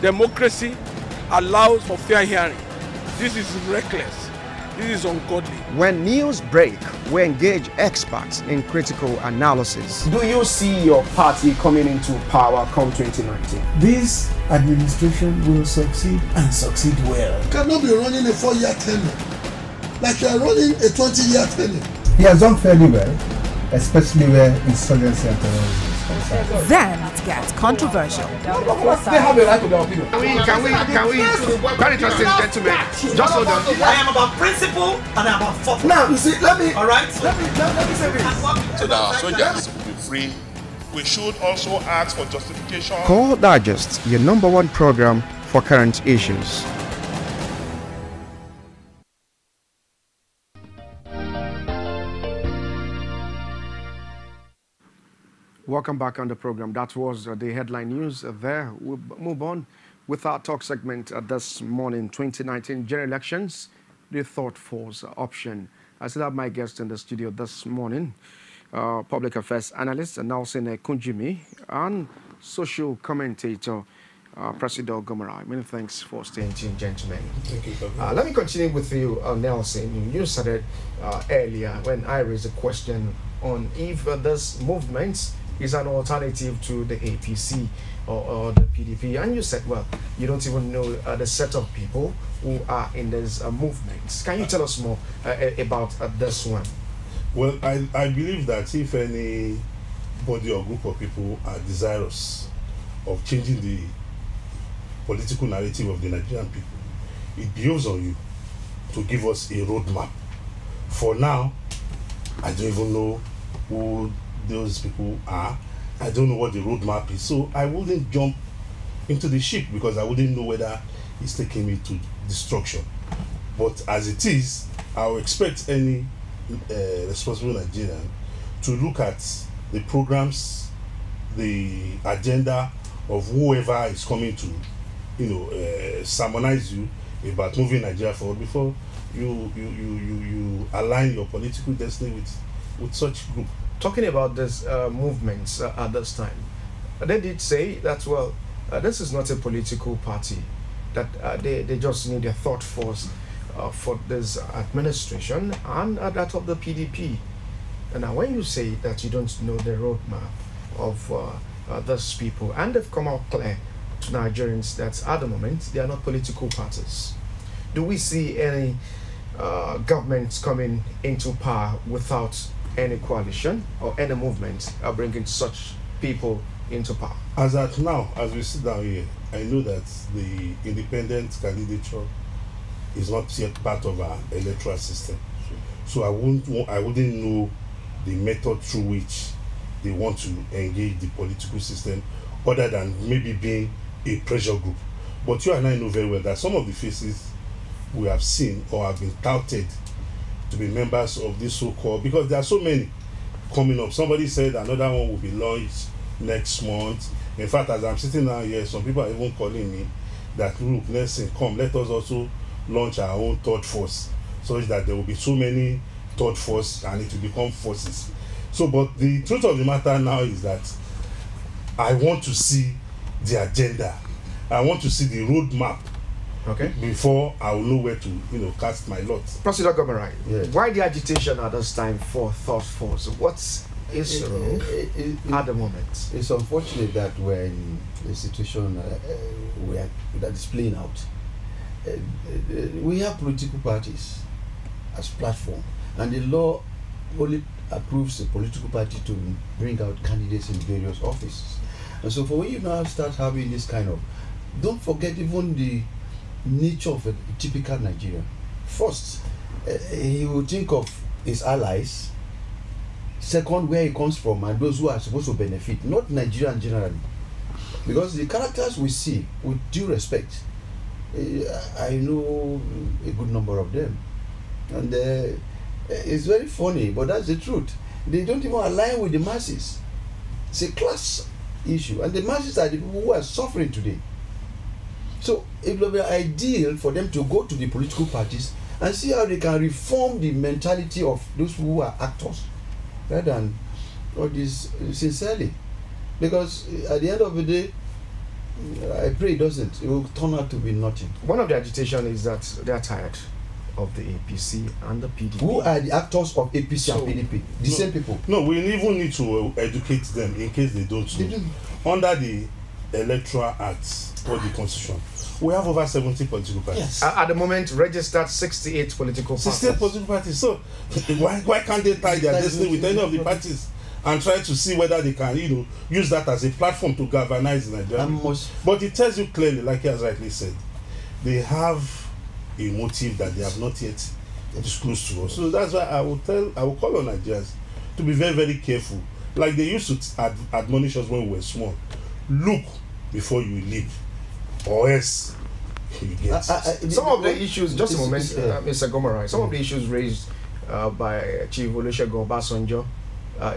democracy allows for fair hearing. This is reckless. This is ungodly. When news break, we engage experts in critical analysis. Do you see your party coming into power come 2019? This administration will succeed and succeed well. You cannot be running a 4-year tenure like you are running a 20-year tenure. He has done fairly well, especially where insurgency and terrorism is concerned. Then it gets controversial. They have a right to their opinion. Can we, very interesting gentlemen, just hold on. I am about principle and I'm about form. Now, you see, let me say this. So that our soldiers will be free. We should also ask for justification. Core Digest, your #1 program for current issues. Welcome back on the program. That was the headline news there. We'll move on with our talk segment this morning. 2019 general elections, the thought force option. I still have my guest in the studio this morning, public affairs analyst Nelson Kunjimi and social commentator Presido Gomarai. Many thanks for staying tuned, gentlemen. Thank you. Let me continue with you, Nelson. You said it earlier when I raised a question on if this movement is an alternative to the APC or the PDP, and you said, well, you don't even know the set of people who are in this movement. Can you tell us more about this one? Well, I believe that if any body or group of people are desirous of changing the political narrative of the Nigerian people, it behoves on you to give us a roadmap. For now, I don't even know who those people are. I don't know what the roadmap is, so I wouldn't jump into the ship because I wouldn't know whether it's taking me to destruction. But as it is, I will expect any responsible Nigerian to look at the programs, the agenda of whoever is coming to, sermonize you about moving Nigeria forward before you align your political destiny with such group. Talking about this movements at this time, they did say that, well, this is not a political party, that they just need a thought force for this administration and that of the PDP. And now when you say that you don't know the roadmap of those people, and they've come out clear to Nigerians that at the moment they are not political parties, do we see any governments coming into power without any coalition or any movement bringing such people into power? As at now, as we sit down here, I know that the independent candidature is not yet part of our electoral system. So I wouldn't know the method through which they want to engage the political system other than maybe being a pressure group. But you and I know very well that some of the faces we have seen or have been touted to be members of this so-called, because there are so many coming up. Somebody said another one will be launched next month. In fact, as I'm sitting down here, some people are even calling me that, look, Nelson, come, let us also launch our own third force, such that there will be so many third force and it will become forces. So, but the truth of the matter now is that I want to see the agenda. I want to see the roadmap. Okay. Before I will know where to, cast my lot. Presido Gomarai, Yes. why the agitation at this time for thought force? What's its role at the moment? It's unfortunate that we're in a situation that is playing out. We have political parties as platform, and the law only approves a political party to bring out candidates in various offices. And so for when you now start having this kind of, don't forget even the nature of a typical Nigerian. First, he will think of his allies. Second, where he comes from and those who are supposed to benefit, not Nigerian generally. Because the characters we see, with due respect, I know a good number of them. And it's very funny, but that's the truth. They don't even align with the masses. It's a class issue. And the masses are the people who are suffering today. So it will be ideal for them to go to the political parties and see how they can reform the mentality of those who are actors, rather than all this sincerely. Because at the end of the day, I pray it doesn't. It will turn out to be nothing. One of the agitation is that they are tired of the APC and the PDP. Who are the actors of APC and PDP? The same people. No, we even need to educate them in case they don't know. Under the Electoral Act or the Constitution, we have over 70 political parties. Yes. At the moment, registered 68 political parties. 68 political parties. So why can't they tie their destiny with any of the parties and try to see whether they can, use that as a platform to galvanize Nigeria? But it tells you clearly, like he has rightly said, they have a motive that they have not yet disclosed to us. So that's why I will call on Nigerians to be very, very careful. Like they used to admonish us when we were small. Look before you leap, or else you get. Some of the issues, just a moment, Mr. Gomarai, some of the issues raised by Chief Olusegun Obasanjo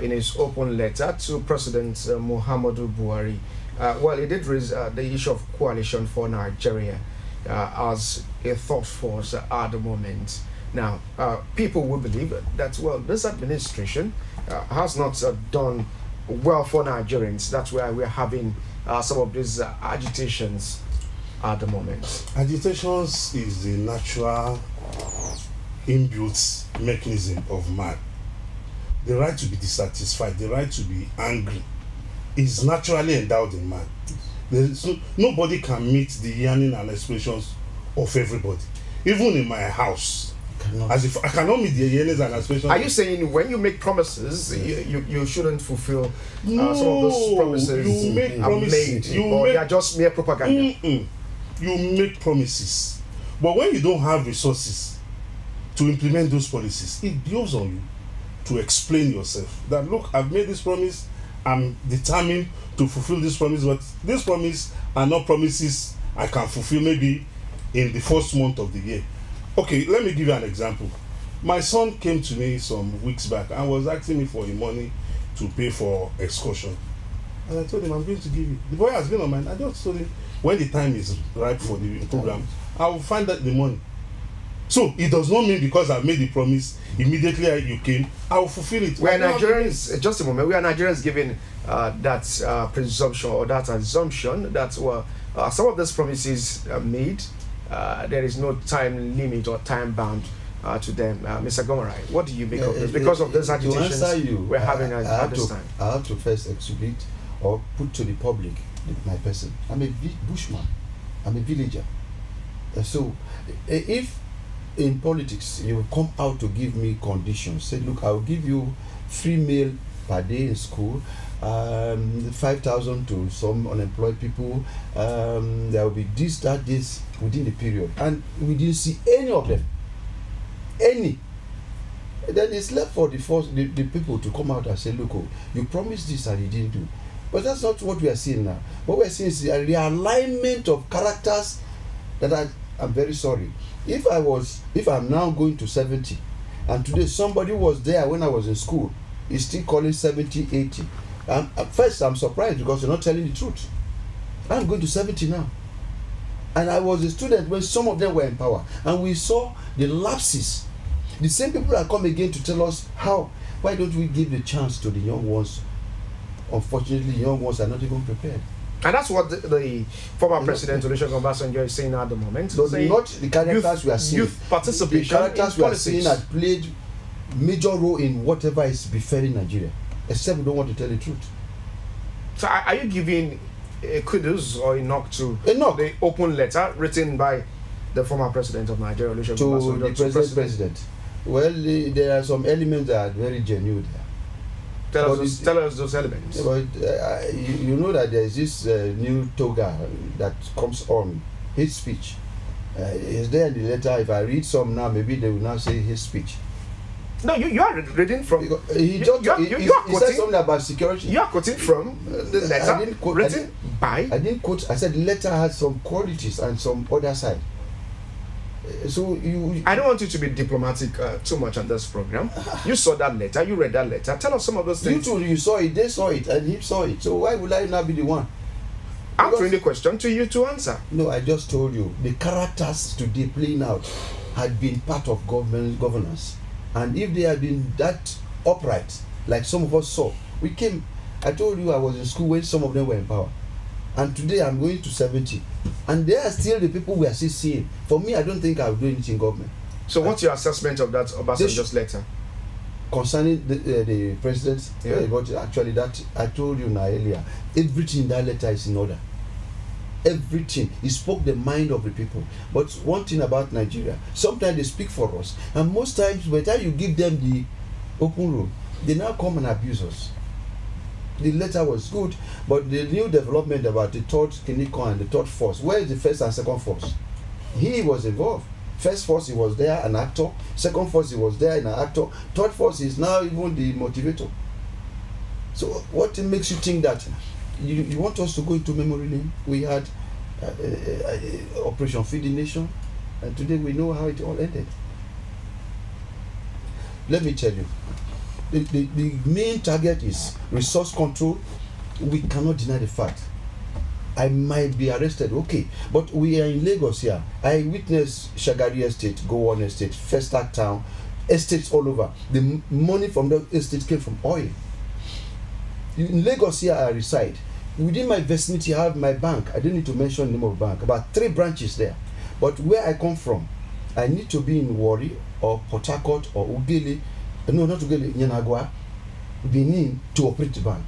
in his open letter to President Muhammadu Buhari, well, he did raise the issue of coalition for Nigeria as a thought force at the moment. Now, people will believe that, well, this administration has not done well for Nigerians. That's why we're having some of these agitations at the moment. Agitations is the natural inbuilt mechanism of man. The right to be dissatisfied, the right to be angry is naturally endowed in man. Nobody can meet the yearning and aspirations of everybody. Even in my house, as if I cannot meet the yearnings and aspirations. Are you saying when you make promises, you shouldn't fulfill some of those promises? You make promises. They are just mere propaganda. You make promises, but when you don't have resources to implement those policies, it behoves on you to explain yourself that, look, I've made this promise, I'm determined to fulfill this promise, but these promises are not promises I can fulfill maybe in the first month of the year. Okay, let me give you an example. My son came to me some weeks back and was asking me for the money to pay for excursion. And I told him, I'm going to give you. The boy has been on mine. I just told him, when the time is right for the program, I will find out the money. So it does not mean because I made the promise immediately you came, I will fulfill it. We are Nigerians, just a moment, we are Nigerians giving that presumption or that assumption that some of these promises made, there is no time limit or time bound to them. Mr. Gomarai, what do you make of this? Because of these agitations we're having at this time. I have to first exhibit or put to the public my person. I'm a bushman. I'm a villager. So if in politics you come out to give me conditions, say, look, I'll give you free meal per day in school, 5,000 to some unemployed people, there will be this, that, this within the period, and we didn't see any of them, then it's left for the people to come out and say, look, you promised this and you didn't do. But that's not what we are seeing now. What we're seeing is a realignment of characters that I'm very sorry. If I'm now going to 70, and today somebody was there when I was in school, is still calling 70, 80. At first, I'm surprised because you're not telling the truth. I'm going to 70 now. And I was a student when some of them were in power. And we saw the lapses. The same people that come again to tell us how. Why don't we give the chance to the young ones? Unfortunately, young ones are not even prepared. And that's what the former President Olusegun Obasanjo is saying at the moment. So not the characters we are seeing. Youth participation. The characters we are seeing have played major role in whatever is befalling Nigeria, except we don't want to tell the truth. So are you giving a kudos or a knock to the open letter written by the former President of Nigeria, Olusegun Obasanjo, to the president? Well, there are some elements that are very genuine there. Tell us those elements. But you know that there is this new toga that comes on his speech. Is there in the letter? If I read some now, maybe they will now say his speech. No, you are reading from. He said something about security. You are quoting from the letter I didn't quote, written by. I didn't quote. I said the letter has some qualities and some other side. So I don't want you to be diplomatic too much on this program. You saw that letter. You read that letter. Tell us some of those things. You too. You saw it. They saw it, and he saw it. So why would I not be the one? I'm throwing the question to you to answer. No, I just told you the characters today playing out had been part of governance, and if they had been that upright, like some of us saw, we came. I told you I was in school when some of them were in power. and today I'm going to 70, and they are still the people we are still seeing. For me, I don't think I'll do anything in government. So what's your assessment of that Obasanjo's letter? Concerning the president, but actually that I told you now earlier, everything in that letter is in order. Everything. He spoke the mind of the people. But one thing about Nigeria, sometimes they speak for us, and most times by the time you give them the open road, they now come and abuse us. The letter was good, but the new development about the third Kiniko and the third force, where is the first and second force? He was involved. First force, he was there, an actor. Second force, he was there, an actor. Third force is now even the motivator. So what makes you think that you want us to go into memory lane? We had Operation Feed the Nation, and today we know how it all ended. Let me tell you, the main target is resource control. We cannot deny the fact. I might be arrested, okay, but we are in Lagos here. I witnessed Shagari Estate, Gowon Estate, Festac Town, estates all over. The money from the estate came from oil. In Lagos here I reside. Within my vicinity I have my bank. I don't need to mention the name of bank. About 3 branches there. But where I come from, I need to be in Warri or Port Harcourt or Ughelli, no, not Ughelli, Nyanagwa, Benin to operate the bank.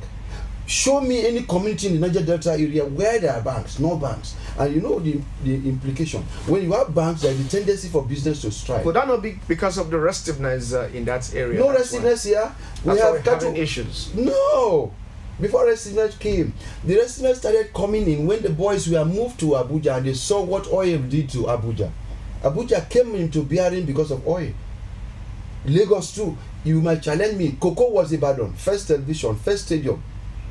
Show me any community in the Niger Delta area where there are banks, no banks. And you know the implication. When you have banks, there is a tendency for business to strike. Could that not be because of the restiveness in that area? No restiveness here. We have having issues. No. Before restiveness came, the restiveness started coming in when the boys were moved to Abuja and they saw what oil did to Abuja. Abuja came into bearing because of oil. Lagos too. You might challenge me. Cocoa was Ibadan. First television, first stadium.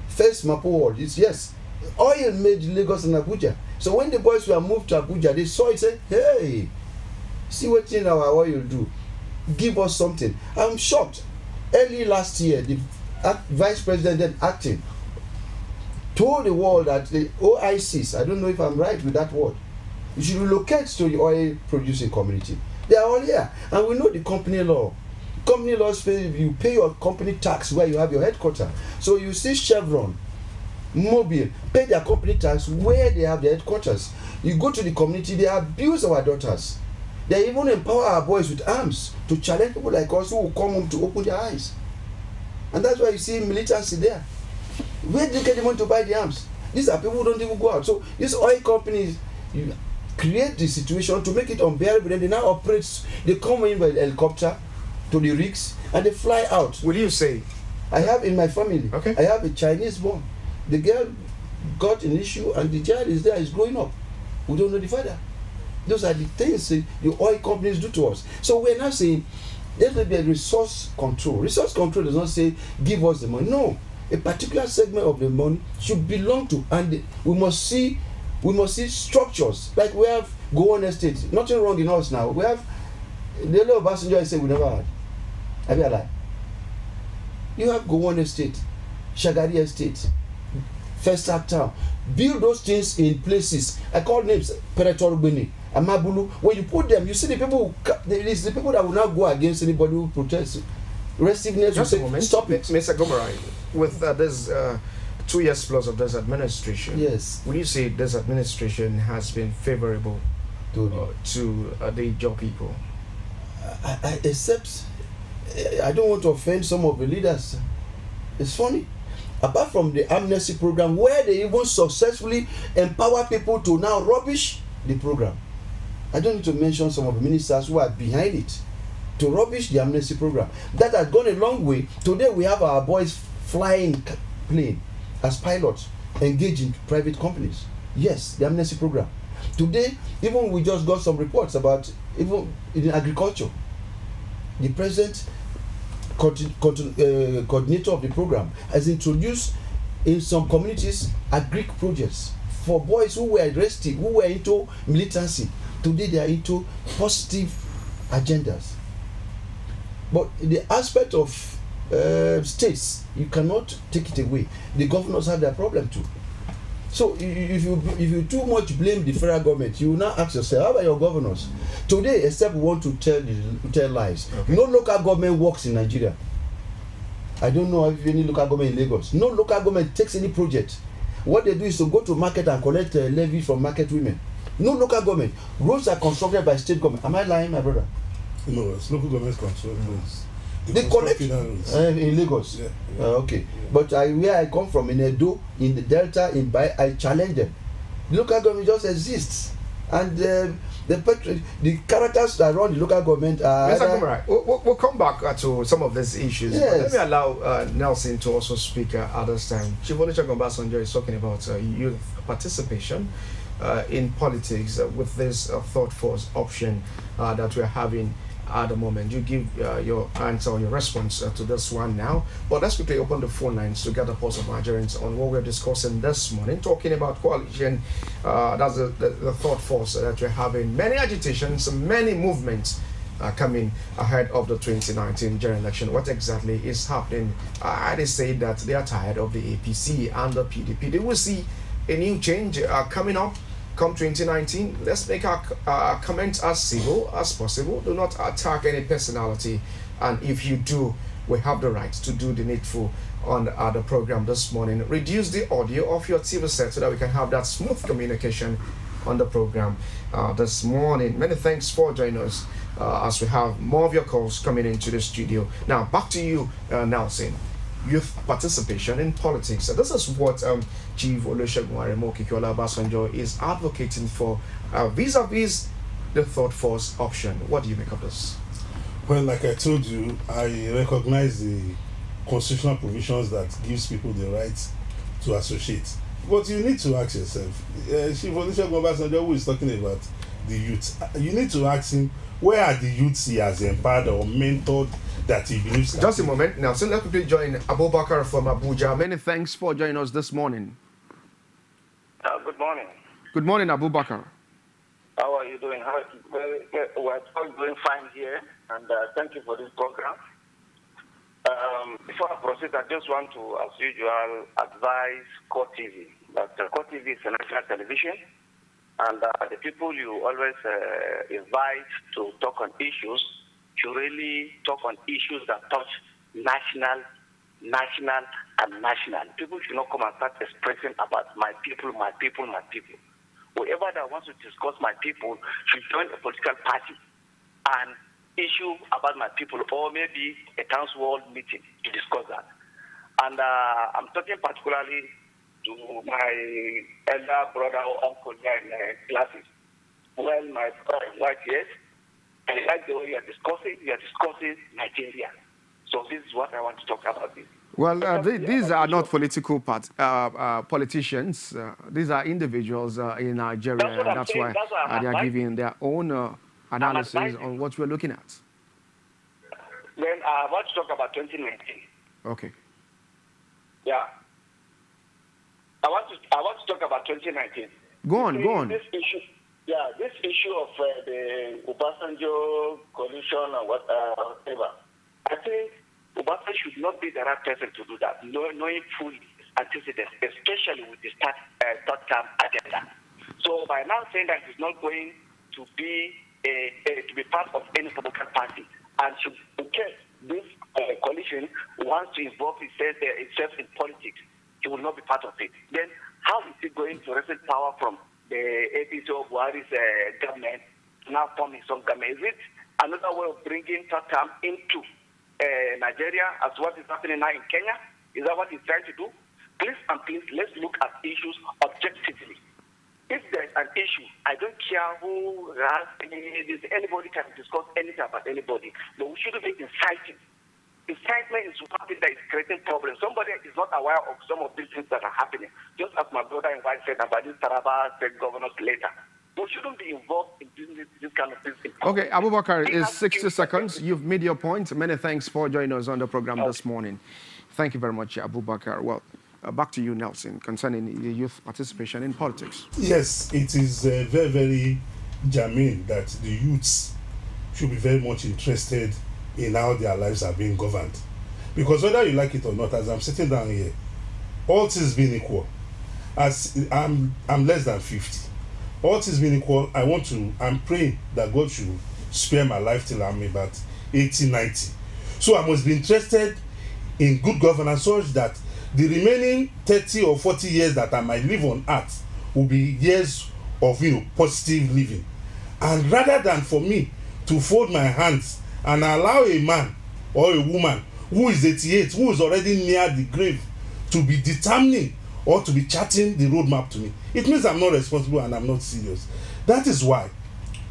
First Mapo World, yes, oil made Lagos and Abuja. So when the boys were moved to Abuja, they saw it, said, hey, see what our oil do. Give us something. I'm shocked. Early last year, the vice president then acting told the world that the OICs, I don't know if I'm right with that word, you should relocate to the oil producing community. They are all here. And we know the company law. Company law says you pay your company tax where you have your headquarters. So you see Chevron, Mobil, pay their company tax where they have their headquarters. You go to the community, they abuse our daughters. They even empower our boys with arms to challenge people like us who will come home to open their eyes. And that's why you see militancy there. Where do they get the money to buy the arms? These are people who don't even go out. So these oil companies, you create the situation to make it unbearable. Then they now operate, they come in by helicopter to the rigs and they fly out. Will you say? I have in my family, okay, I have a Chinese born. The girl got an issue and the child is there, is growing up. We don't know the father. Those are the things the oil companies do to us. So we're now saying there will be a resource control. Resource control does not say give us the money. No, a particular segment of the money should belong to, and we must see structures. Like we have Gowon Estate. Nothing wrong in us now. We have the little Obasanjo I say we never had. Have you alive? You have Gowon Estate, Shagari Estate, Festac Town. Build those things in places. I call names Peretorubeni, Amabulu. When you put them, you see the people. It's the people that will not go against anybody who protests. Restiveness will say, stop it. Mr. Gomarai, with this 2 years plus of this administration, yes, would you say this administration has been favorable to the job people? Except, I don't want to offend some of the leaders. It's funny. Apart from the amnesty program, where they even successfully empower people to now rubbish the program. I don't need to mention some of the ministers who are behind it to rubbish the amnesty program. That has gone a long way. Today we have our boys flying plane as pilots, engaged in private companies. Yes, the amnesty program. Today, even we just got some reports about even in agriculture. The present coordinator of the program has introduced in some communities agric projects for boys who were arrested, who were into militancy. Today they are into positive agendas. But the aspect of states, you cannot take it away. The governors have their problem too. So if you too much blame the federal government, you will now ask yourself, how about your governors? Today, except we want to tell lies. Okay. No local government works in Nigeria. I don't know if any local government in Lagos. No local government takes any project. What they do is to go to market and collect levy from market women. No local government. Roads are constructed by state government. Am I lying, my brother? No, it's local government control roads. They collect in Lagos. Yeah. Okay. Yeah. But where I come from, in Edo, in the Delta, in Bai, I challenge them. Local government just exists. And the characters that run the local government are... Mr. Gumara, we'll come back to some of these issues. Yes. But let me allow Nelson to also speak at this time. Chief Olusegun Obasanjo is talking about youth participation in politics with this thought force option that we're having at the moment. You give your answer or your response to this one now. But let's quickly open the phone lines to get the pulse of Nigerians on what we're discussing this morning, talking about coalition. That's the thought force that we're having. Many agitations, many movements coming ahead of the 2019 general election. What exactly is happening? They say that they are tired of the APC and the PDP. They will see a new change coming up come 2019. Let's make our comments as civil as possible. Do not attack any personality, and if you do, we have the right to do the needful on the program this morning. Reduce the audio of your TV set so that we can have that smooth communication on the program this morning. Many thanks for joining us as we have more of your calls coming into the studio. Now back to you, Nelson. Youth participation in politics. This is what Chief Olusegun Aremo Obasanjo is advocating for vis-a-vis the thought force option. What do you make of this? Well, like I told you, I recognize the constitutional provisions that gives people the right to associate. But you need to ask yourself, Chief Olusegun Obasanjo, who is talking about the youth, you need to ask him, where are the youths he has empowered or mentored that he believes? Just a moment now. So let me join Abubakar from Abuja. Many thanks for joining us this morning. Good morning. Good morning, Abubakar. How are you doing? We're all doing fine here, and thank you for this program. Before I proceed, I just want to, as usual, advise Core TV. That Core TV is a national television, and the people you always invite to talk on issues should really talk on issues that touch national, and national. People should not come and start expressing about my people, my people, my people. Whoever that wants to discuss my people should join a political party and issue about my people, or maybe a council meeting to discuss that. And I'm talking particularly to my elder brother or uncle there in classes. Well, my brother is white, yes. And I like the way you are discussing Nigeria. So this is what I want to talk about. This. Well, these are not political politicians. These are individuals in Nigeria. That's why they are giving their own analysis on what we're looking at. Then I want to talk about 2019. Okay. Yeah. I want to talk about 2019. Go on. This issue of the Obasanjo coalition or whatever. I think Obasanjo should not be the right person to do that, knowing fully antecedents, especially with the third-term agenda. So by now saying that he's not going to be part of any political party, and should, in case this coalition wants to involve itself in politics, he will not be part of it. Then how is he going to wrestle power from the APC of Buhari's government now forming some government? Is it another way of bringing third term into Nigeria as what is happening now in Kenya? Is that what he's trying to do? Please and please, let's look at issues objectively. If there's an issue, I don't care who has anybody can discuss anything about anybody, but we shouldn't be inciting. Incitement is one thing that is creating problems. Somebody is not aware of some of these things that are happening. Just as my brother in white said about this Taraba state governors later. We shouldn't be involved in this kind of things. Okay, Abubakar, it's 60 seconds. You've made your point. Many thanks for joining us on the program this morning. Thank you very much, Abubakar. Well, back to you, Nelson, concerning the youth participation in politics. Yes, it is very, very germane that the youths should be very much interested in how their lives are being governed. Because whether you like it or not, as I'm sitting down here, all things being equal, as I'm less than 50, all things being equal, I'm praying that God should spare my life till I'm about 80, 90. So I must be interested in good governance such that the remaining 30 or 40 years that I might live on earth will be years of, you know, positive living. And rather than for me to fold my hands and allow a man or a woman who is 88, who is already near the grave, to be determining or to be charting the roadmap to me, it means I'm not responsible and I'm not serious. That is why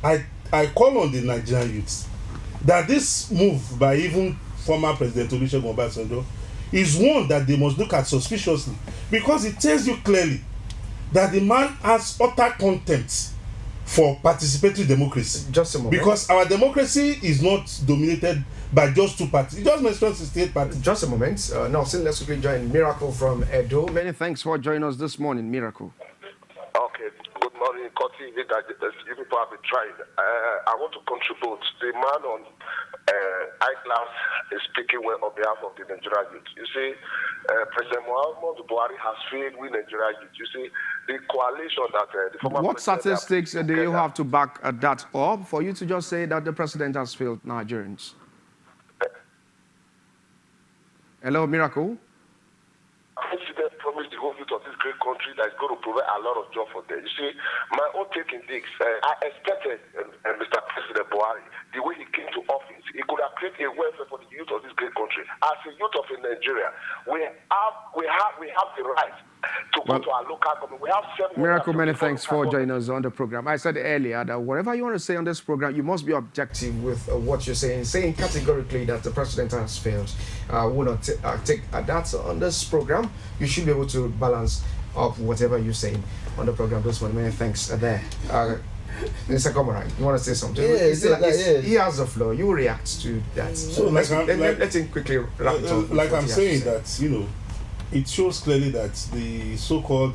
I call on the Nigerian youths that this move by even former President Olusegun Obasanjo is one that they must look at suspiciously, because it tells you clearly that the man has utter contempt for participatory democracy. Just a moment. Because our democracy is not dominated by just two parties. It just mentioned 68 parties. Just a moment. Now, let's quickly join Miracle from Edo. Many thanks for joining us this morning, Miracle. Okay. Good morning, Koti. You people have been trying. I want to contribute. The man on eyeglass is speaking well on behalf of the Nigerian youth. You see, President Muhammadu Buhari has failed with Nigerian youth. You see, the coalition that the former What statistics do you have to back that up for you to just say that the president has failed Nigerians? Hello, Miracle. President promised the whole youth of this great country that is going to provide a lot of jobs for them. You see, my own take in this, I expected Mr. President Buhari, the way he came to office, he could have created a welfare for the youth of this great country. As a youth of Nigeria, we have the right to go to our local government. We have 7 Miracle, many thanks for joining us on the program. I said earlier that whatever you want to say on this program, you must be objective with what you're saying. Saying categorically that the president has failed will not take that on this program. You should be able to balance up whatever you're saying on the program this morning. Many thanks there. Mr. Komara, you want to say something? Yes. He has the floor. You react to that. So let him quickly wrap it up. Like I'm saying that, you know, it shows clearly that the so-called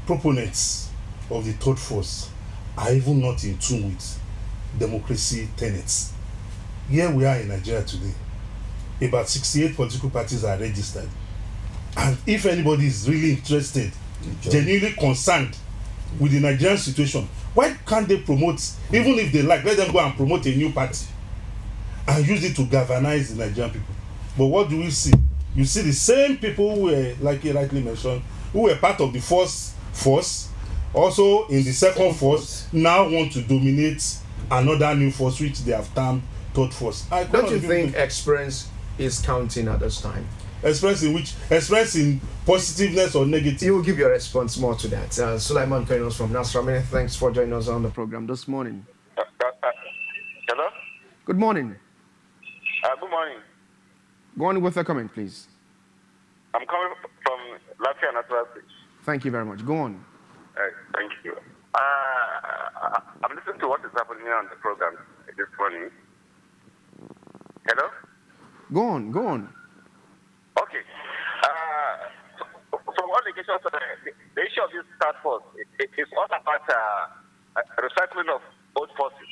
proponents of the third force are even not in tune with democracy tenets. Here we are in Nigeria today. About 68 political parties are registered. And if anybody is really interested, genuinely concerned with the Nigerian situation, why can't they promote, even if they like, let them go and promote a new party and use it to galvanize the Nigerian people? But what do we see? You see the same people who were, like you rightly mentioned, who were part of the first force, also in the second force, now want to dominate another new force, which they have termed third force. Don't you think experience is counting at this time? Experience in which? Experience in positiveness or negative? You will give your response more to that. Sulaiman Kainos from Nasra, many thanks for joining us on the program this morning. Hello? Good morning. Good morning. Go on with a comment, please. I'm coming from Latvia Natural State. Thank you very much. Go on. Thank you. I'm listening to what is happening here on the program this morning. Hello? Go on, go on. Okay. From all indications, the issue of this task force is all about recycling of old forces.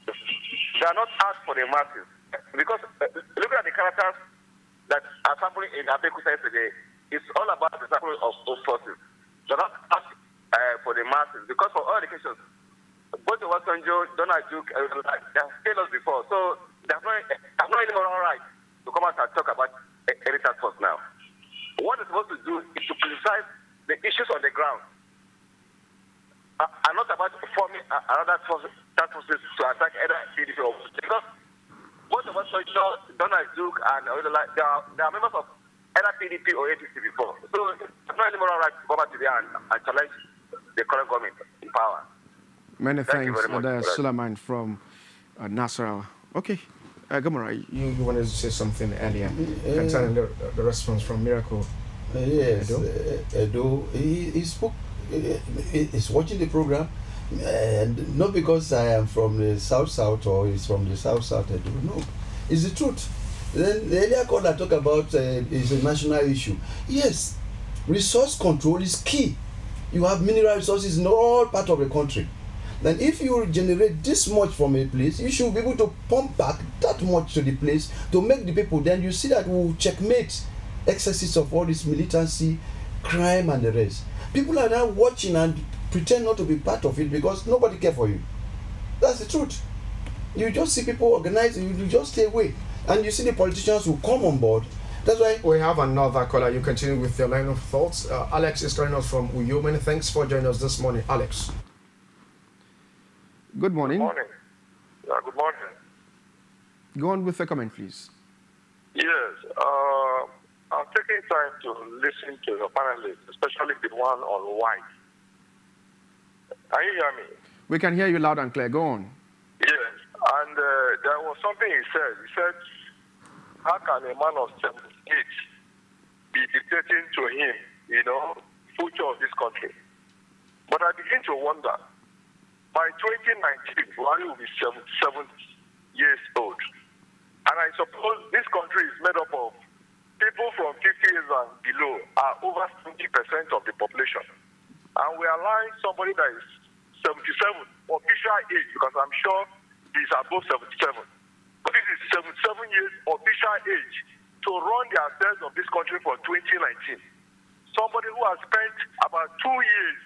They are not out for the masses. Because look at the characters that are happening in Abeokuta today, it's all about the recycling of old forces. They're not out for the masses. Because for all indications, both the Obasanjo, Donald Duke, they have failed us before. So they have not any moral right to come out and talk about any task force now. What they're supposed to do is to criticize the issues on the ground, and not about forming another task forces to attack either PDP or because both of us, Donald Duke and they are members of either PDP or APC before. So there's not any moral right to go back to there and challenge the current government in power. Many thanks, Sulaiman from Nasarawa. Okay. Gamora, you wanted to say something earlier concerning the response from Miracle. Yes, Edo, he spoke, he's watching the program, and not because I am from the South or he's from the South, Edo, no, it's the truth. Then the earlier caller talked about is a national issue. Yes, resource control is key. You have mineral resources in all parts of the country. Then if you generate this much from a place, you should be able to pump back that much to the place to make the people, then you see that we will checkmate excesses of all this militancy, crime and the rest. People are now watching and pretend not to be part of it because nobody cares for you. That's the truth. You just see people organizing, you just stay away. And you see the politicians who come on board. That's why we have another caller. You continue with your line of thoughts. Alex is joining us from Uyo. Many thanks for joining us this morning, Alex. Good morning. Good morning. Yeah, good morning. Go on with the comment, please. Yes, I'm taking time to listen to your panelists, especially the one on white. Can you hear me? We can hear you loud and clear. Go on. Yes, and there was something he said. He said, how can a man of 78 be dictating to him, future of this country? But I begin to wonder, by 2019, Buhari will be 77 years old. And I suppose this country is made up of people from 50 years and below are over 70% of the population. And we are allowing somebody that is 77, official age, because I'm sure he's above 77. But this is 77 years official age to run the affairs of this country for 2019. Somebody who has spent about 2 years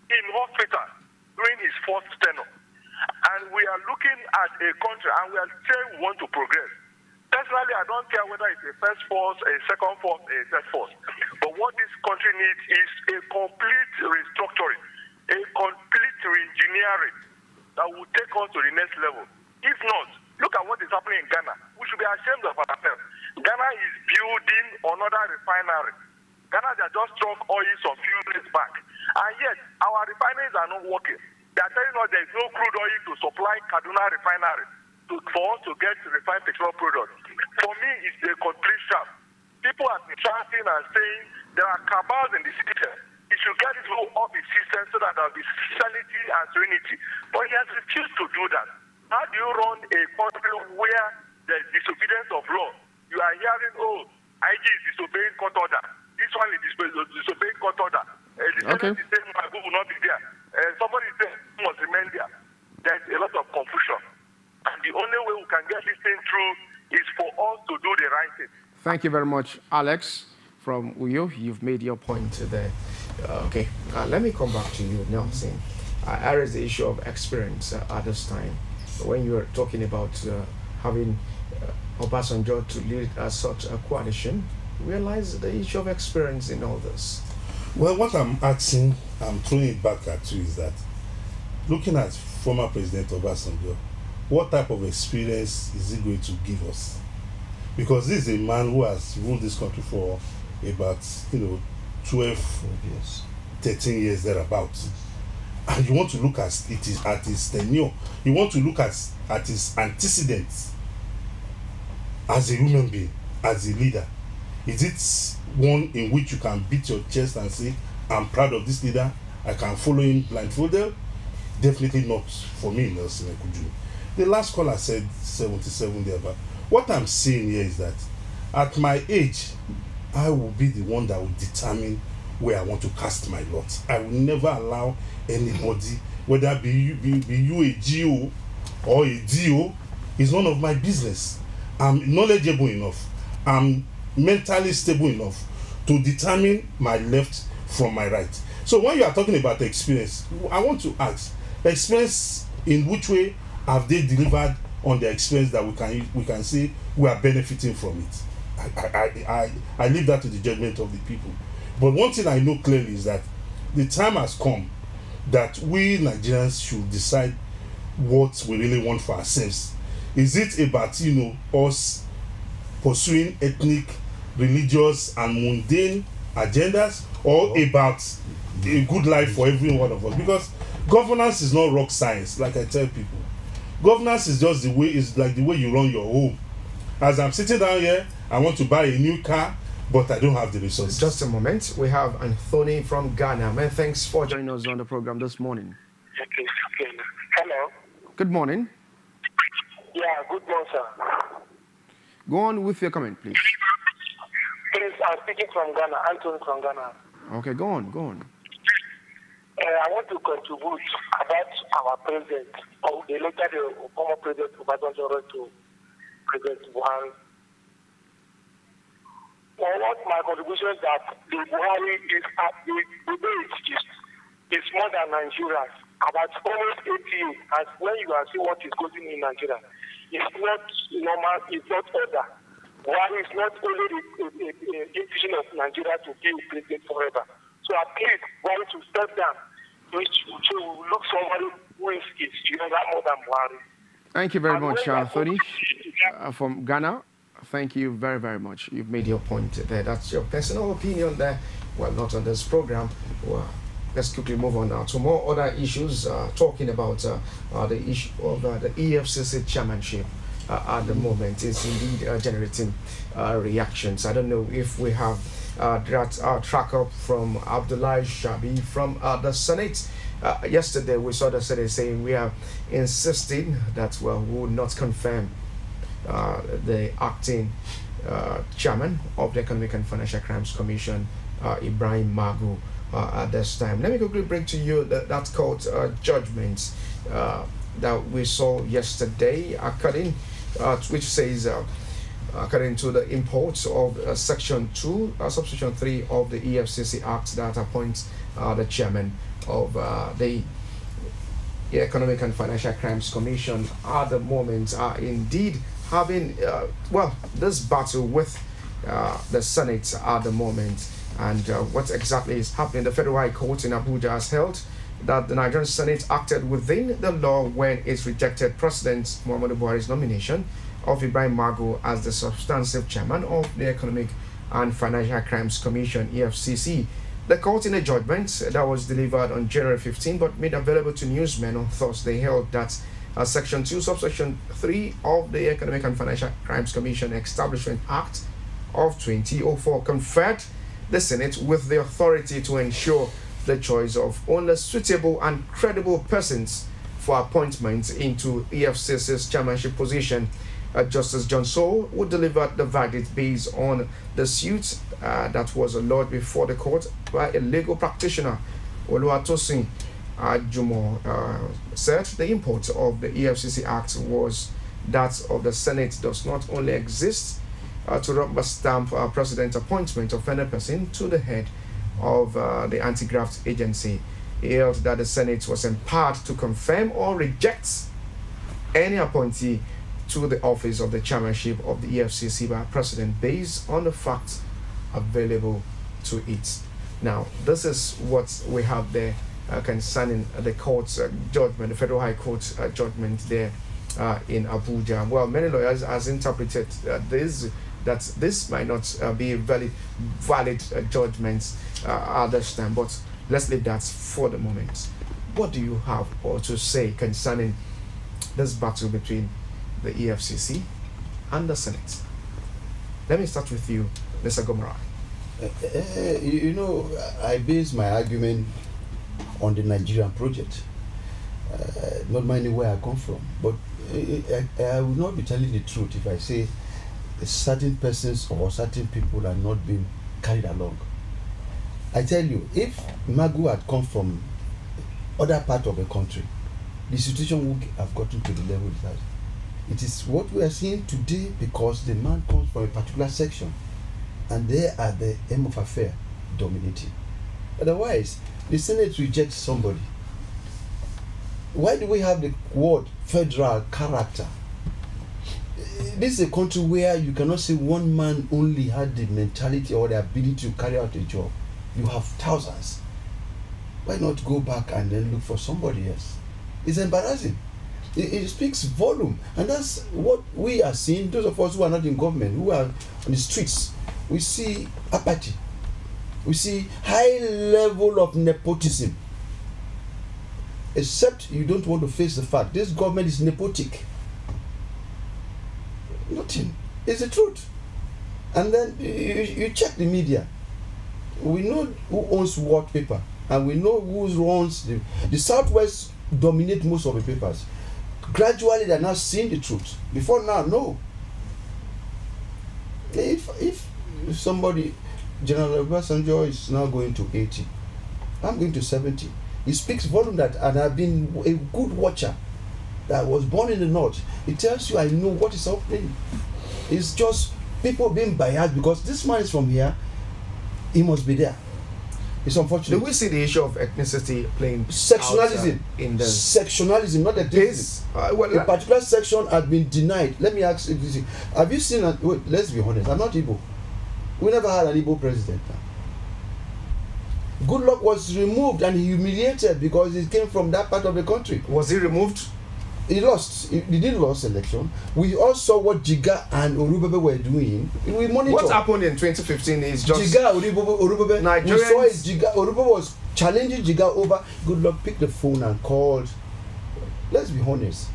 in hospital during his first tenure. And we are looking at a country and we are saying we want to progress. Personally, I don't care whether it's a first force, a second force, a third force. But what this country needs is a complete restructuring, a complete re-engineering that will take us to the next level. If not, look at what is happening in Ghana. We should be ashamed of ourselves. Ghana is building another refinery. Ghana, they just struck oil some few days back. And yet, our refineries are not working. They are telling us there is no crude oil to supply Kaduna refinery for us to get refined petroleum products. For me, it's a complete sham. People have been chanting and saying there are cabals in the system. He should get it off his system so that there will be sanity and serenity. But he has refused to do that. How do you run a country where there is disobedience of law? You are hearing, IG is disobeying court order. This one is disobeying court order. The Senate is saying Magu will not be there. Somebody is saying he must remain there. There is a lot of confusion. And the only way we can get this thing through is for us to do the right thing. Thank you very much, Alex from Uyo. You've made your point there. Okay, let me come back to you, Nelson. I raised the issue of experience at this time. When you were talking about having Obasanjo to lead such a coalition, realize the issue of experience in all this. Well, what I'm asking, I'm throwing it back at you, is that looking at former President Obasanjo, what type of experience is he going to give us? Because this is a man who has ruled this country for about 12 years, 13 years thereabouts. And you want to look at his tenure. You want to look at his antecedents as a human being, as a leader. Is it one in which you can beat your chest and say, I'm proud of this leader, I can follow him blindfolded? Definitely not for me, Nelson Ekudju. The last caller said 77 there, but what I'm saying here is that at my age, I will be the one that will determine where I want to cast my lot. I will never allow anybody, whether be you a GO or a DO, is none of my business. I'm knowledgeable enough, I'm mentally stable enough to determine my left from my right. So when you are talking about experience, I want to ask, experience in which way have they delivered on the experience that we can say we are benefiting from it? I leave that to the judgment of the people. But one thing I know clearly is that the time has come that we Nigerians should decide what we really want for ourselves. Is it about us pursuing ethnic, religious, and mundane agendas, or about a good life for every one of us? Because governance is not rock science, like I tell people. Governance is just like the way you run your home. As I'm sitting down here, I want to buy a new car, but I don't have the resources. Just a moment. We have Anthony from Ghana. Man, thanks for joining us on the program this morning. Hello. Good morning. Yeah, good morning, sir. Go on with your comment, please. Please, I'm speaking from Ghana, Anthony from Ghana. Okay, go on. I want to contribute about our president, or the former president Obasanjo to President Buhari. What my contribution is that the Buhari is at the age is more than Nigeria, about almost 80 years. And when you are seeing what is going on in Nigeria, is not normal, it's not order. Buhari is not only a decision of Nigeria to be president forever. So at least Buhari to step down, to look somebody who is younger more than Buhari. Thank you very much, Tony, from Ghana. Thank you very, very much. You've made your point there. That's your personal opinion there. Well, not on this program. Well, let's quickly move on now to more other issues, talking about the issue of the EFCC chairmanship at the moment is indeed generating reactions. I don't know if we have that track up from Abdullahi Shabi from the Senate. Yesterday, we saw the Senate saying we are insisting that, well, we would not confirm the acting chairman of the Economic and Financial Crimes Commission, Ibrahim Magu, at this time. Let me quickly bring to you that court judgment that we saw yesterday, according which says, according to the imports of Section 2, Subsection 3 of the EFCC Act that appoints the chairman of the Economic and Financial Crimes Commission at the moment are indeed having, well, this battle with the Senate at the moment. And what exactly is happening? The Federal High Court in Abuja has held that the Nigerian Senate acted within the law when it rejected President Muhammadu Buhari's nomination of Ibrahim Magu as the substantive chairman of the Economic and Financial Crimes Commission, EFCC. The court, in a judgment that was delivered on January 15 but made available to newsmen on Thursday, held that Section 2, Subsection 3 of the Economic and Financial Crimes Commission Establishment Act of 2004 conferred the Senate with the authority to ensure the choice of only suitable and credible persons for appointment into EFCC's chairmanship position. Justice John Saul, who delivered the verdict based on the suit that was lodged before the court by a legal practitioner, Oluwatosin Ajumo, said the import of the EFCC Act was that of the Senate does not only exist to rubber stamp president appointment of any person to the head of the anti-graft agency. He held that the Senate was empowered to confirm or reject any appointee to the office of the chairmanship of the EFCC by president based on the facts available to it. Now, this is what we have there concerning the court's judgment, the Federal High Court's judgment there in Abuja. Well, many lawyers has interpreted that this might not be valid judgments at this time, but let's leave that for the moment. What do you have to say concerning this battle between the EFCC and the Senate? Let me start with you, Mr. Gomara. You know, I base my argument on the Nigerian project, not minding where I come from. But I will not be telling the truth if I say certain persons or certain people are not being carried along. I tell you, if Magu had come from other part of the country, the situation would have gotten to the level it has. It is what we are seeing today because the man comes from a particular section and they are the aim of affair dominating. Otherwise, the Senate rejects somebody. Why do we have the word federal character? This is a country where you cannot say one man only had the mentality or the ability to carry out a job. You have thousands. Why not go back and then look for somebody else? It's embarrassing. It speaks volume, and that's what we are seeing. Those of us who are not in government, who are on the streets, we see apathy. We see high level of nepotism. Except you don't want to face the fact this government is nepotic. Nothing. It's the truth. And then you check the media. We know who owns what paper, and we know who owns the Southwest dominate most of the papers. Gradually, they're now seeing the truth. Before now, no. If somebody, General Obasanjo is now going to 80, I'm going to 70. It speaks volume that, and I've been a good watcher that was born in the North. It tells you I know what is happening. It's just people being biased because this man is from here, he must be there. It's unfortunate. Do we see the issue of ethnicity playing sectionalism out, in the sectionalism, not ethnicity? A particular section has been denied. Let me ask you this: have you seen? Wait, let's be honest. I'm not Igbo. We never had an Igbo president. Goodluck was removed and humiliated because he came from that part of the country. Was he removed? He lost. He didn't lose election. We all saw what Jiga and Orubebe were doing. We monitor. What happened in 2015 is just Jiga, Orubebe. Nigerians. We saw it. Jiga, Orubebe was challenging Jiga over. Goodluck picked the phone and called. Let's be honest.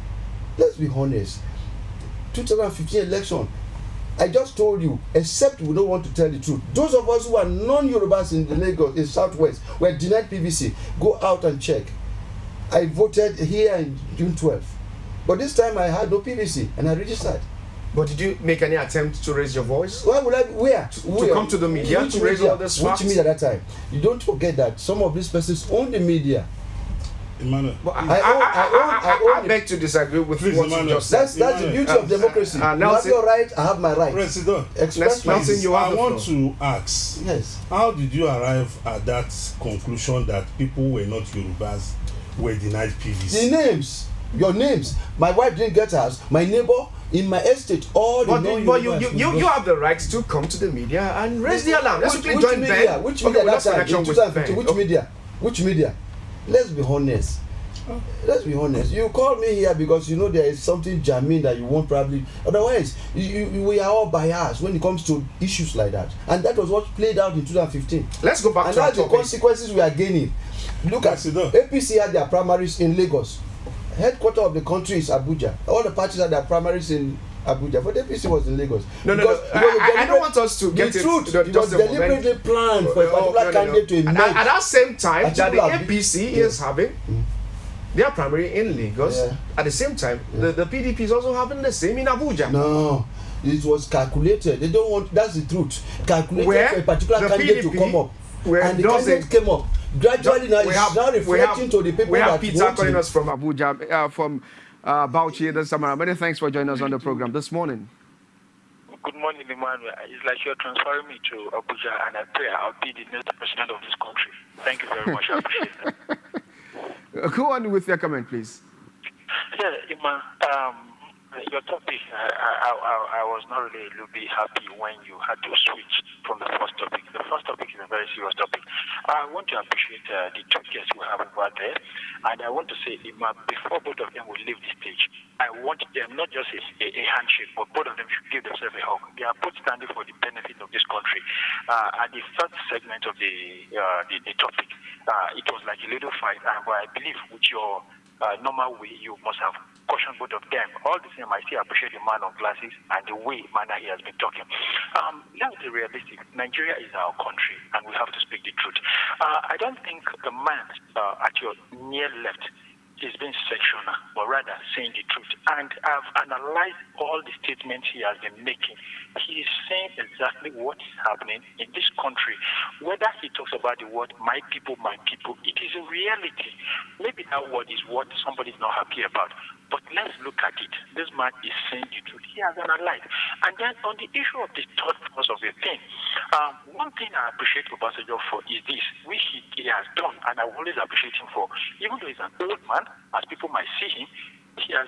2015 election. I just told you, except we don't want to tell the truth. Those of us who are non-Yorubas in the Lagos, in Southwest, were denied PVC. Go out and check. I voted here in June 12th. But this time I had no PVC and I registered. But did you make any attempt to raise your voice? Why would I? Where? To come to the media to raise all this facts? Which media at that time? You don't forget that some of these persons own the media. Emmanuel. I beg to disagree with what you just said. That's the beauty of democracy. You have your right, I have my right. President, I want to ask, yes, how did you arrive at that conclusion that people were not Yorubas were denied PVC? The names, your names. My wife didn't get hers. My neighbor in my estate, all the but you have the right to come to the media and raise the alarm. Let's quickly join Ben. Which media that time? In 2015, which media? Which media? Let's be honest. Let's be honest. You called me here because you know there is something germane that you won't probably. Otherwise, we are all biased when it comes to issues like that. And that was what played out in 2015. Let's go back to that's the consequences we are gaining. Look at APC had their primaries in Lagos. Headquarters of the country is Abuja. All the parties had their primaries in Abuja, but APC was in Lagos. No. I don't want us to get the truth. It was deliberately planned for a particular candidate to emerge. At that same time that the APC is having their primary in Lagos, at the same time, the PDP is also having the same in Abuja. No, it was calculated. They don't want. That's the truth. Calculated for a particular candidate to come up, and the candidate came up. Gradually, now it's now reflecting to the people we that have Peter calling us from Abuja, from Bauchi, the Samara. Many thanks for joining us on the program this morning. Good morning, Emmanuel. It's like you're transferring me to Abuja, and I pray I'll be the next president of this country. Thank you very much. I appreciate that. Go on with your comment, please. Yeah, Emma, your topic, I was not really a little bit happy when you had to switch from the first topic. The first topic is a very serious topic. I want to appreciate the two guests we have over there. And I want to say, Emma, before both of them will leave the stage, I want them not just a handshake, but both of them should give themselves a hug. They are both standing for the benefit of this country. At the first segment of the topic, it was like a little fight, but I believe with your normal way, you must have cautioned both of them. All the same, I still appreciate the man of glasses and the manner he has been talking. Let's be realistic. Nigeria is our country, and we have to speak the truth. I don't think the man at your near left is being sectional, but rather saying the truth. And I've analyzed all the statements he has been making. He is saying exactly what is happening in this country. Whether he talks about the word my people, it is a reality. Maybe that word is what somebody is not happy about. But let's look at it. This man is saying the truth. He has analyzed. And then on the issue of the third force of the thing, one thing I appreciate Obasanjo for is this, which he has done, and I always appreciate him for. Even though he's an old man, as people might see him, he has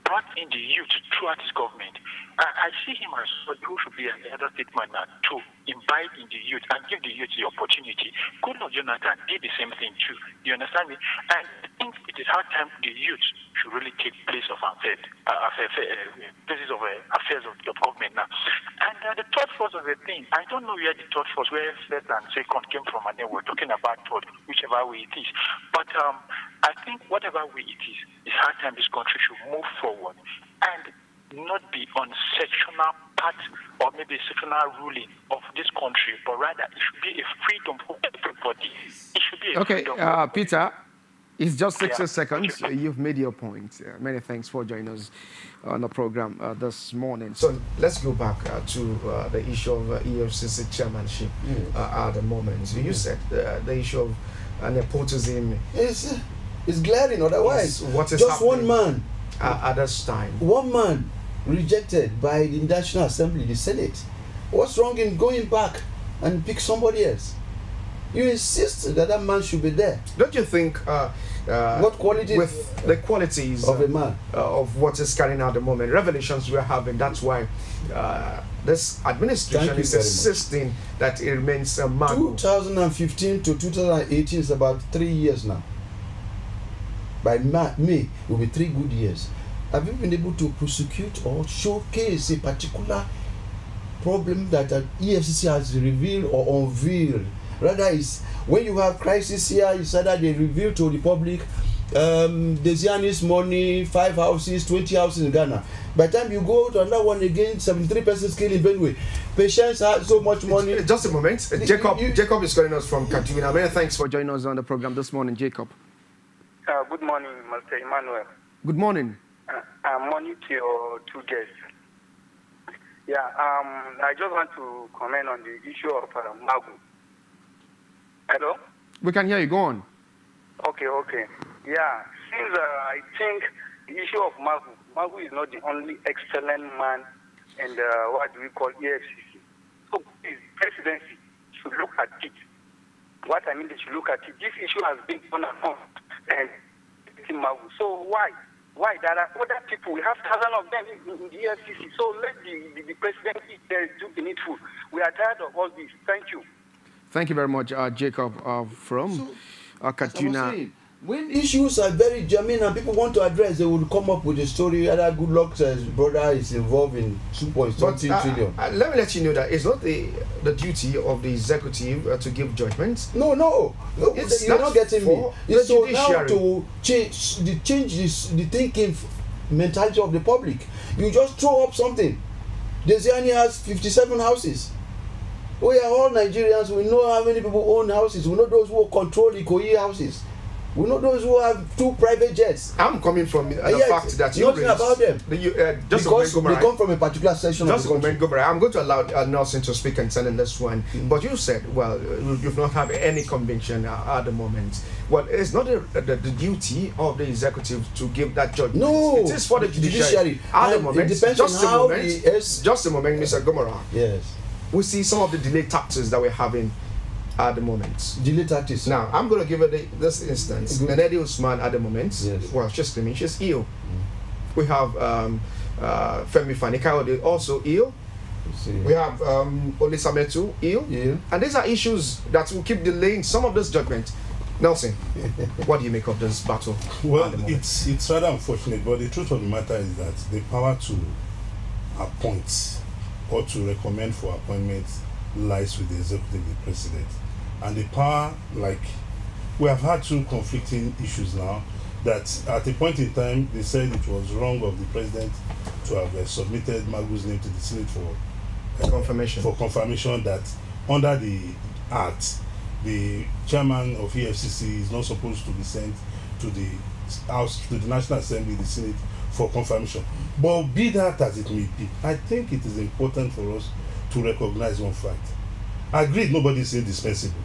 brought in the youth throughout his government. I see him as somebody who should be an elder statesman to imbibe in the youth and give the youth the opportunity. Goodluck Jonathan did the same thing too. You understand me? And I think it is hard time the youth should really take place of places of affairs of government now. And the third force of the thing, I don't know where the third force, where first and second came from, and then we're talking about third, whichever way it is. But I think whatever way it is, it's hard time this country should move forward and not be on sectional part or maybe sectional ruling of this country, but rather it should be a freedom for everybody. It should be a freedom. Okay, Peter, it's just 60 seconds. You've made your point. Many thanks for joining us on the program this morning. So let's go back to the issue of EFCC chairmanship at the moment. So you said the issue of nepotism is glaring. Otherwise, what is just one man at this time. One man rejected by the National Assembly, the Senate. What's wrong in going back and pick somebody else? You insist that that man should be there. Don't you think what qualities with the qualities of a man of what is carrying out at the moment, revelations we are having, that's why this administration is insisting that it remains a man. 2015 to 2018 is about 3 years now. By May, it will be 3 good years. Have you been able to prosecute or showcase a particular problem that an EFCC has revealed or unveiled? Rather, is when you have crisis here, it's either they reveal to the public Desiani's money, 5 houses, 20 houses in Ghana. By the time you go to another one again, 73 persons killed in Benue. Patients have so much money. Just a moment. Jacob is calling us from Kaduna. Many thanks for joining us on the program this morning, Jacob. Good morning, Mr. Emmanuel. Good morning. Morning to your 2 guests. Yeah, I just want to comment on the issue of Magu. Hello? We can hear you. Go on. Okay. Yeah, since I think the issue of Magu is not the only excellent man in the, what do we call, EFCC. So his presidency should look at it. What I mean, they should look at it. This issue has been on and on. And Magu. So why? There are other people. We have thousands of them in the EFCC. So let the presidency do the needful. We are tired of all this. Thank you. Thank you very much, Jacob from Kaduna. When issues are very germane and people want to address, they will come up with a story. Other good luck says brother is involved in 2.something trillion. Let me let you know that it's not the duty of the executive to give judgments. No, you're not getting me. It's so now to change the thinking mentality of the public. You just throw up something. Desiani has 57 houses. We are all Nigerians. We know how many people own houses. We know those who control Ikoyi houses. We know those who have 2 private jets. I'm coming from the fact that you nothing about them. Because they come from a particular section of the country. I'm going to allow Nelson to speak concerning this one. But you said, well, you've not had any conviction at the moment. Well, it's not the duty of the executive to give that judgment. No, it is for the judiciary. At the moment, it depends on how just a moment, Mr. Gomora. Yes. We see some of the delay tactics that we're having at the moment. Delay tactics. Now, I'm going to give it this instance. Nenedi Usman at the moment, well, she's ill. We have Femi Fani-Kayode also ill. We have Olisametu ill. And these are issues that will keep delaying some of this judgment. Nelson, what do you make of this battle? Well, it's rather unfortunate, but the truth of the matter is that the power to appoint or to recommend for appointment lies with the executive, the president. And the power, like, we have had 2 conflicting issues now, that at a point in time, they said it was wrong of the president to have submitted Magu's name to the Senate for confirmation that under the Act, the chairman of EFCC is not supposed to be sent to the House, to the National Assembly, the Senate, for confirmation. But be that as it may be, I think it is important for us to recognize one fact. Agreed, nobody is indispensable.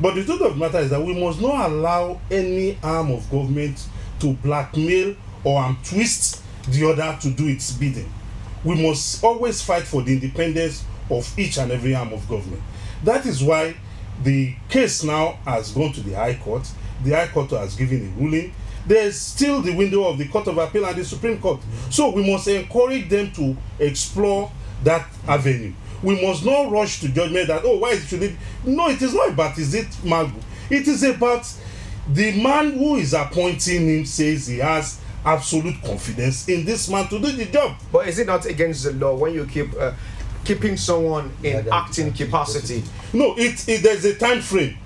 But the truth of the matter is that we must not allow any arm of government to blackmail or twist the other to do its bidding. We must always fight for the independence of each and every arm of government. That is why the case now has gone to the High Court. The High Court has given a ruling. There is still the window of the Court of Appeal and the Supreme Court. So we must encourage them to explore that avenue. We must not rush to judgment that, oh, why should it? No, it is not about, is it Magu? It is about the man who is appointing him says he has absolute confidence in this man to do the job. But is it not against the law when you keep keeping someone in acting capacity? No, there's a time frame.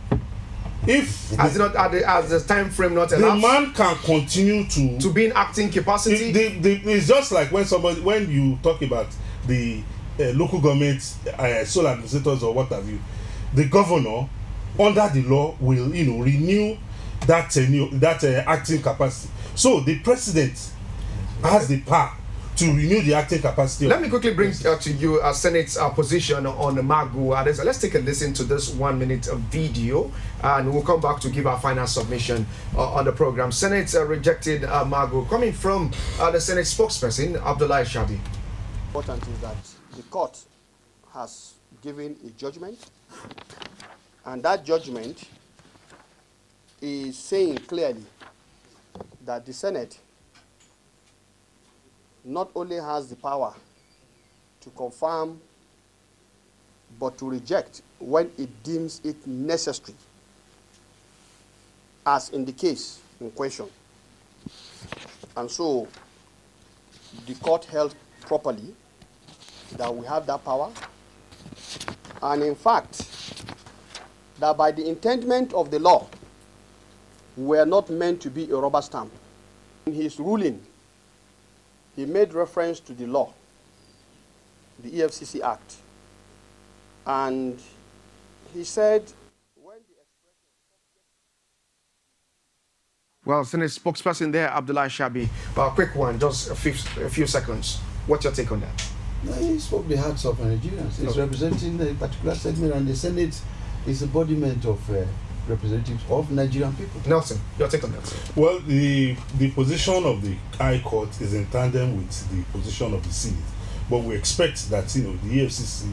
If as the time frame not elapsed, the man can continue to be in acting capacity. It's just like when you talk about the local government sole administrators or what have you, the governor under the law will renew that acting capacity. So the president has the power to renew the acting capacity. Let me quickly bring to you Senate's position on Magu. Let's take a listen to this 1-minute video, and we'll come back to give our final submission on the program. Senate rejected Magu, coming from the Senate spokesperson, Abdullahi Shabi. Important is that the court has given a judgment, And that judgment is saying clearly that the Senate not only has the power to confirm, but to reject when it deems it necessary, as in the case in question. And so the court held properly that we have that power, and in fact, that by the intendment of the law, we are not meant to be a rubber stamp. In his ruling, he made reference to the law, the EFCC Act, and he said, well, Senate spokesperson there, Abdullah Shabi. Quick one, just a few seconds. What's your take on that? No, he spoke the hearts of Nigerians. He's representing a particular segment, and the Senate is embodiment of representatives of Nigerian people. Nelson, your take on that? Well, the position of the High Court is in tandem with the position of the Senate, but we expect that the EFCC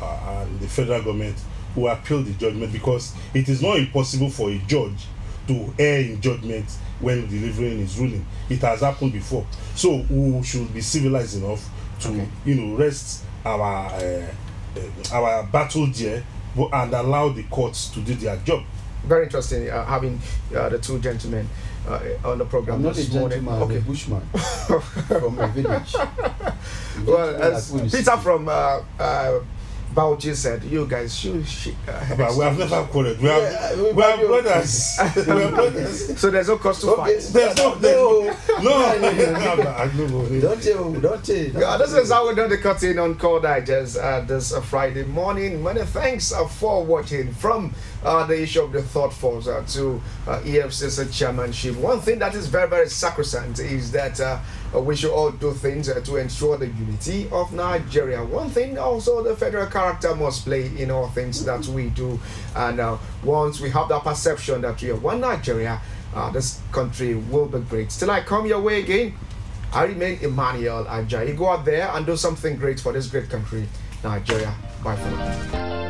and the federal government will appeal the judgment, because it is not impossible for a judge to err in judgment when delivering his ruling. It has happened before, so we should be civilized enough to rest our battle there and allow the courts to do their job. Very interesting having the two gentlemen on the program. I'm not a gentleman, I'm a bushman from a village. Well, as Peter from Bauchi said, you guys should. But we have never quarreled. We are brothers. We are brothers. So there's no cause to fight. There's no. Don't you? This is how we're done the cutting on Core Digest this Friday morning. Many thanks for watching. From the issue of the thought force to EFCC chairmanship. One thing that is very, very sacrosanct is that we should all do things to ensure the unity of Nigeria. One thing also, the federal character must play in all things that we do. And once we have that perception that we are one Nigeria, this country will be great. Till I come your way again, I remain Emmanuel Ajayi. Go out there and do something great for this great country, Nigeria. Bye for now.